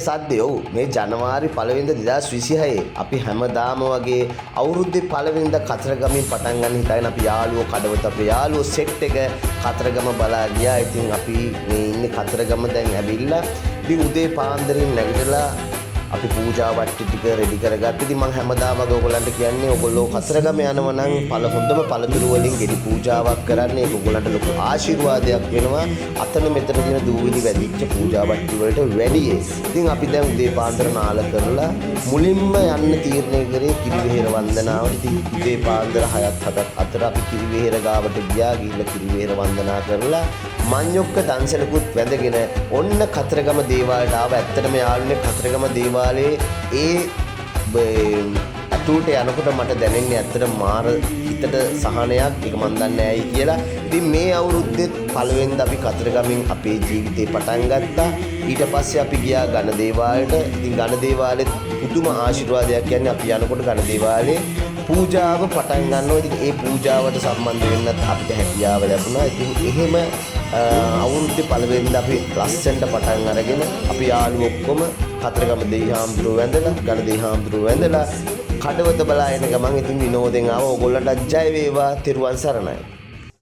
සද්දේ. ඔව් මේ ජනවාරි 1 වෙනිදා 2026 අපි හැමදාම වගේ අවුරුද්දේ 1 වෙනිදා කතරගමින් පටන් ගන්න හිතාගෙන අපි යාළුවෝ කඩවත අපේ යාළුවෝ සෙට් එක කතරගම බලා ගියා. ඉතින් අපි මේ ඉන්නේ කතරගම දැන් ඇවිල්ලා. ඉතින් උදේ පාන්දරින් නැගිටලා අපි පූජා වට්ටි ටික රෙඩි කරගත්තා. ඉතින් මම හැමදාම වගේ ඔයගොල්ලන්ට කියන්නේ ඔයගොල්ලෝ කතරගම යනවා නම් හොඳම පළතුරු වලින් ගෙඩි පූජාවක් කරන්න. ඒක ඔයගොල්ලන්ට ලොකු ආශිර්වාදයක් වෙනවා. අතන මෙතන දින දූවිලි වැදිච්ච පූජා වට්ටි වලට වැඩියේ. ඉතින් අපි දැන් උදේ පාන්දර නාල කරලා මුලින්ම යන්න තීරණය කරේ කිරිවෙහෙර වන්දනාවට. ඉතින් උදේ පාන්දර 6ත් 7ත් අතර අපි කිරිවෙහෙර ගාවට ගියා. ගිහිල්ලා කිරිවෙහෙර වන්දනා කරලා මඤ්ඤොක්ක දන්සලකුත් වැඳගෙන ඔන්න කතරගම දේවාලයට ආව. ඇත්තටම යාළුවනේ කතරගම දේවාලයේ අතුලට යනකොට මට දැනෙන්නේ ඇත්තටම මාර හිතට සහනයක්. ඒක මන් දන්නේ ඇයි කියලා. ඉතින් මේ අවුරුද්දෙත් 1 වෙනිදා අපි කතරගමින් අපේ ජීවිතේ පටන් ගත්තා. ඊට පස්සේ අපි ගියා ගණ දේවාලයට. ඉතින් ගණ දේවාලෙත් පුදුම ආශිර්වාදයක් කියන්නේ අපි යනකොට ගණ දේවාලේ පූජාව පටන් ගන්නවා. ඉතින් ඒ පූජාවට සම්බන්ධ වෙන්නත් අපිට හැකියාව ලැබුණා. ඉතින් එහෙම අවුරුද්දේ 1 වෙනිදා අපි ලස්සනට පටන් අරගෙන අපි යාළුවෝ ඔක්කොම කතරගම දෙවිහාමුදුරුවෝ වැඳලා ගණ දෙවිහාමුදුරුවෝ වැඳලා කඩවත බලා එන ගමන් ඉතින් විනෝදෙන් ආව. ඕගොල්ලන්ට ජය වේවා. තෙරුවන් සරණයි.